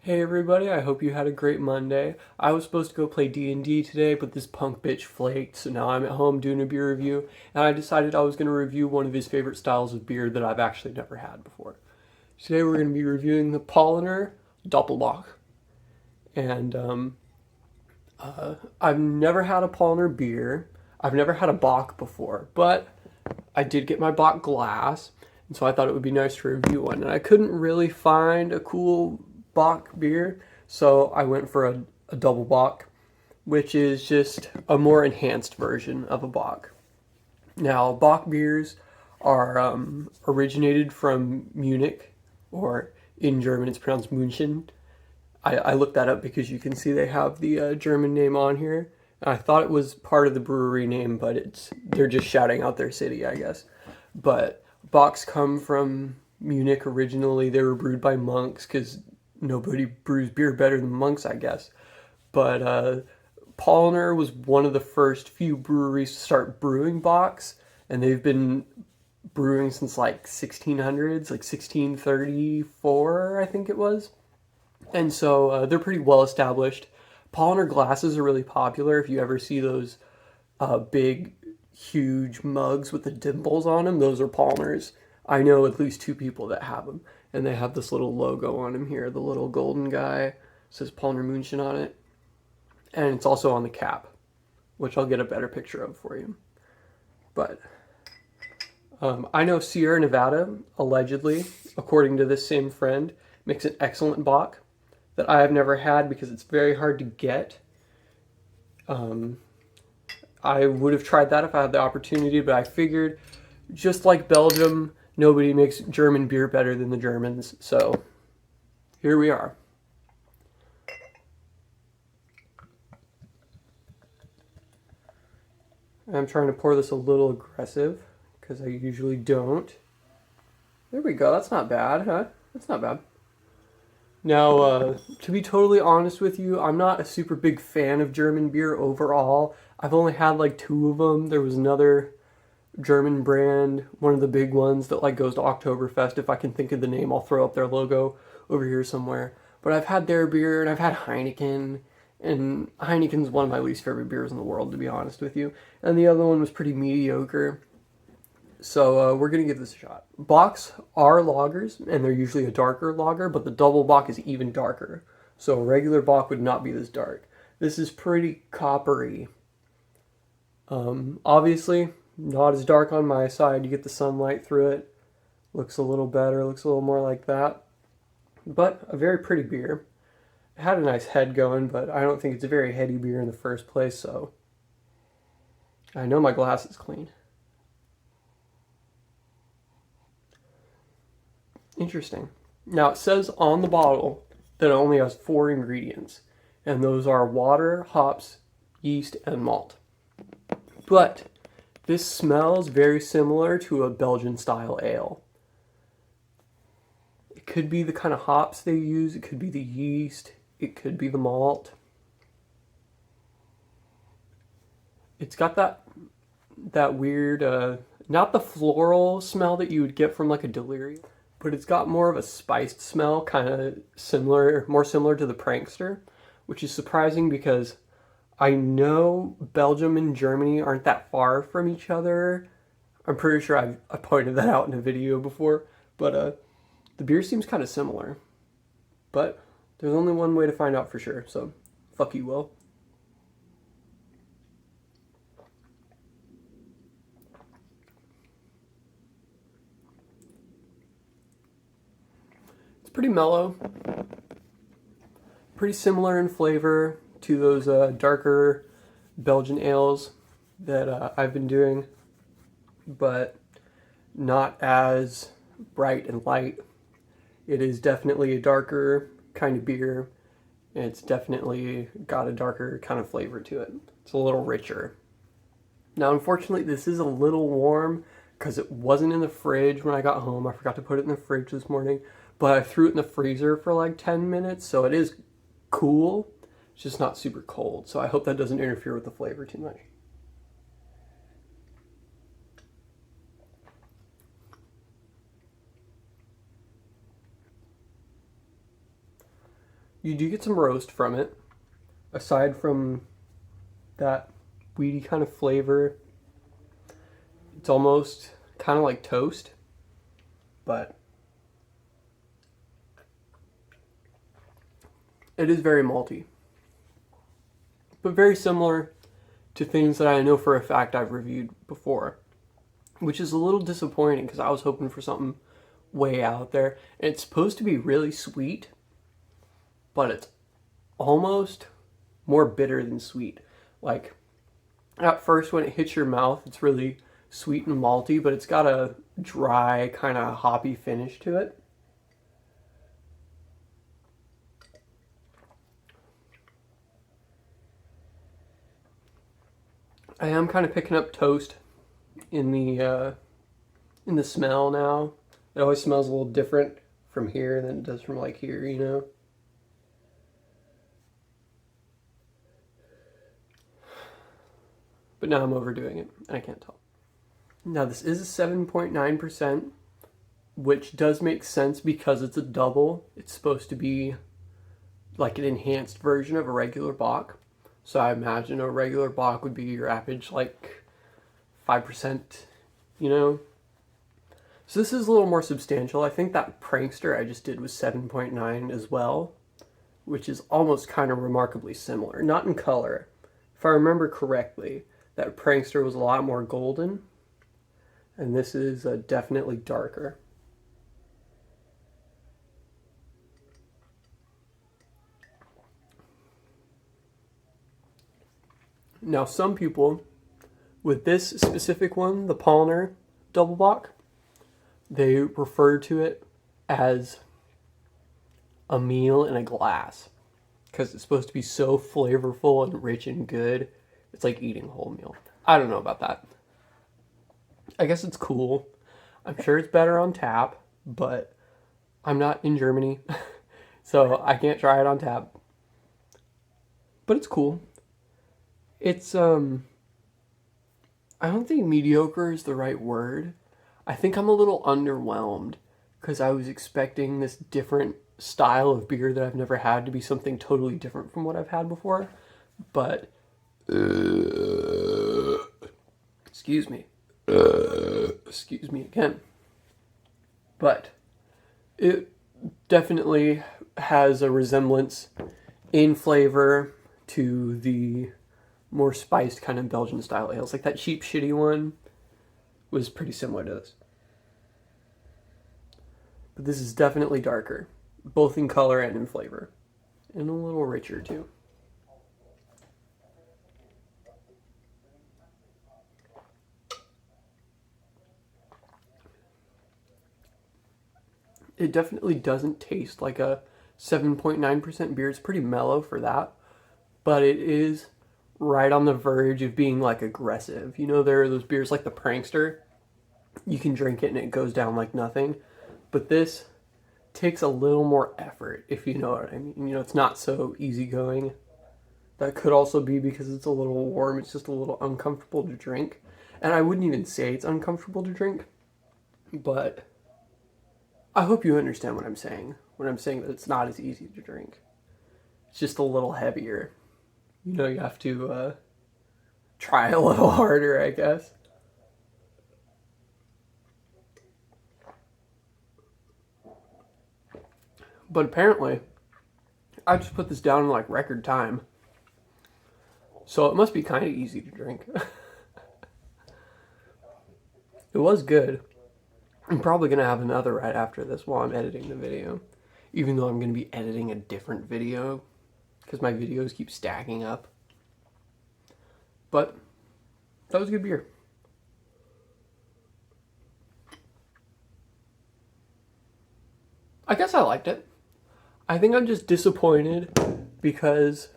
Hey everybody, I hope you had a great Monday. I was supposed to go play D&D today, but this punk bitch flaked, so now I'm at home doing a beer review, and I decided I was going to review one of his favorite styles of beer that I've actually never had before. Today we're going to be reviewing the Paulaner Dopplebock, and I've never had a Paulaner beer. I've never had a Bock before, but I did get my Bock glass, and so I thought it would be nice to review one. And I couldn't really find a cool Bock beer, so I went for a double Bock, which is just a more enhanced version of a Bock. Now, Bock beers are originated from Munich, or in German it's pronounced München. I looked that up because you can see they have the German name on here. I thought it was part of the brewery name, but they're just shouting out their city, I guess. But Bocks come from Munich originally. They were brewed by monks because nobody brews beer better than monks, I guess. But Paulaner was one of the first few breweries to start brewing Bocks, and they've been brewing since like 1600s, like 1634, I think it was. And so they're pretty well established. Paulaner glasses are really popular. If you ever see those big, huge mugs with the dimples on them, those are Paulaners. I know at least two people that have them, and they have this little logo on them here. The little golden guy it says Paulaner München on it, and it's also on the cap, which I'll get a better picture of for you. But I know Sierra Nevada, allegedly, according to this same friend, makes an excellent Bock that I have never had because it's very hard to get. I would have tried that if I had the opportunity, but I figured, just like Belgium, nobody makes German beer better than the Germans. So here we are. I'm trying to pour this a little aggressive because I usually don't. There we go. That's not bad, huh? That's not bad. Now, to be totally honest with you, I'm not a super big fan of German beer overall. I've only had like two of them. There was another German brand, one of the big ones that like goes to Oktoberfest. If I can think of the name, I'll throw up their logo over here somewhere. But I've had their beer, and I've had Heineken, and Heineken's one of my least favorite beers in the world, to be honest with you. And the other one was pretty mediocre. So we're going to give this a shot. Bocks are lagers, and they're usually a darker lager, but the double Bock is even darker. So a regular Bock would not be this dark. This is pretty coppery. Obviously, not as dark on my side. You get the sunlight through it. Looks a little better, looks a little more like that. But a very pretty beer. It had a nice head going, but I don't think it's a very heady beer in the first place, so I know my glass is clean. Interesting. Now it says on the bottle that it only has 4 ingredients, and those are water, hops, yeast, and malt. But this smells very similar to a Belgian style ale. It could be the kind of hops they use, it could be the yeast, it could be the malt. It's got that weird, not the floral smell that you would get from like a Delirium, but it's got more of a spiced smell, kind of similar, more similar to the Prankster, which is surprising because I know Belgium and Germany aren't that far from each other. I'm pretty sure I pointed that out in a video before, but the beer seems kind of similar. But there's only one way to find out for sure, so fuck you, Will. It's pretty mellow, pretty similar in flavor to those darker Belgian ales that I've been doing, but not as bright and light. It is definitely a darker kind of beer, and it's definitely got a darker kind of flavor to it. It's a little richer. Now, unfortunately, this is a little warm because it wasn't in the fridge when I got home. I forgot to put it in the fridge this morning, but I threw it in the freezer for like 10 minutes, so it is cool. It's just not super cold, so I hope that doesn't interfere with the flavor too much. You do get some roast from it. Aside from that weedy kind of flavor, it's almost kind of like toast, but it is very malty. But very similar to things that I know for a fact I've reviewed before, which is a little disappointing because I was hoping for something way out there. And it's supposed to be really sweet, but it's almost more bitter than sweet. Like, at first when it hits your mouth, it's really sweet and malty, but it's got a dry, kind of hoppy finish to it. I am kind of picking up toast in the smell now. It always smells a little different from here than it does from like here, you know? But now I'm overdoing it, and I can't tell. Now this is a 7.9%, which does make sense because it's a double. It's supposed to be like an enhanced version of a regular Bock. So I imagine a regular Bock would be your average like 5%, you know? So this is a little more substantial. I think that Prankster I just did was 7.9 as well, which is almost kind of remarkably similar. Not in color. If I remember correctly, that Prankster was a lot more golden, and this is definitely darker. Now, some people, with this specific one, the Paulaner Dopplebock, they refer to it as a meal in a glass because it's supposed to be so flavorful and rich and good. It's like eating a whole meal. I don't know about that. I guess it's cool. I'm sure it's better on tap, but I'm not in Germany, so I can't try it on tap. But it's cool. It's, I don't think mediocre is the right word. I think I'm a little underwhelmed because I was expecting this different style of beer that I've never had to be something totally different from what I've had before. But, excuse me again. But it definitely has a resemblance in flavor to the more spiced kind of Belgian style ales. Like that cheap shitty one was pretty similar to this. But this is definitely darker, both in color and in flavor. And a little richer too. It definitely doesn't taste like a 7.9% beer. It's pretty mellow for that. But it is right on the verge of being like aggressive. You know, there are those beers like the Prankster. You can drink it and it goes down like nothing. But this takes a little more effort, if you know what I mean. You know, it's not so easygoing. That could also be because it's a little warm. It's just a little uncomfortable to drink. And I wouldn't even say it's uncomfortable to drink. But I hope you understand what I'm saying when I'm saying that it's not as easy to drink. It's just a little heavier. You know, you have to try a little harder, I guess. But apparently, I just put this down in like record time. So it must be kind of easy to drink. It was good. I'm probably going to have another right after this while I'm editing the video. Even though I'm going to be editing a different video. Because my videos keep stacking up. But that was a good beer. I guess I liked it. I think I'm just disappointed because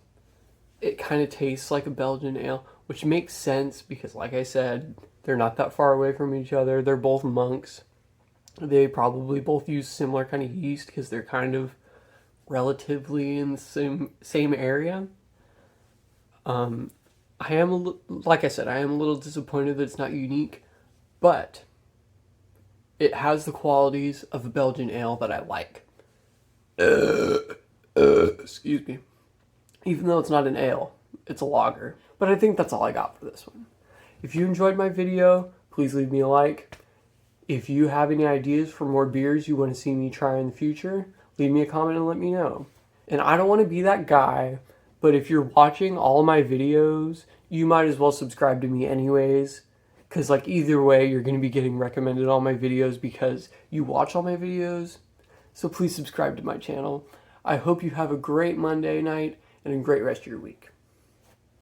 it kind of tastes like a Belgian ale, which makes sense because, like I said, they're not that far away from each other. They're both monks. They probably both use similar kind of yeast because they're kind of relatively in the same area. I am, like I said, I am a little disappointed that it's not unique, but it has the qualities of a Belgian ale that I like. Excuse me. Even though it's not an ale, it's a lager. But I think that's all I got for this one. If you enjoyed my video, please leave me a like. If you have any ideas for more beers you want to see me try in the future, leave me a comment and let me know. And I don't want to be that guy, but if you're watching all my videos, you might as well subscribe to me anyways. Because like either way, you're going to be getting recommended all my videos because you watch all my videos. So please subscribe to my channel. I hope you have a great Monday night and a great rest of your week.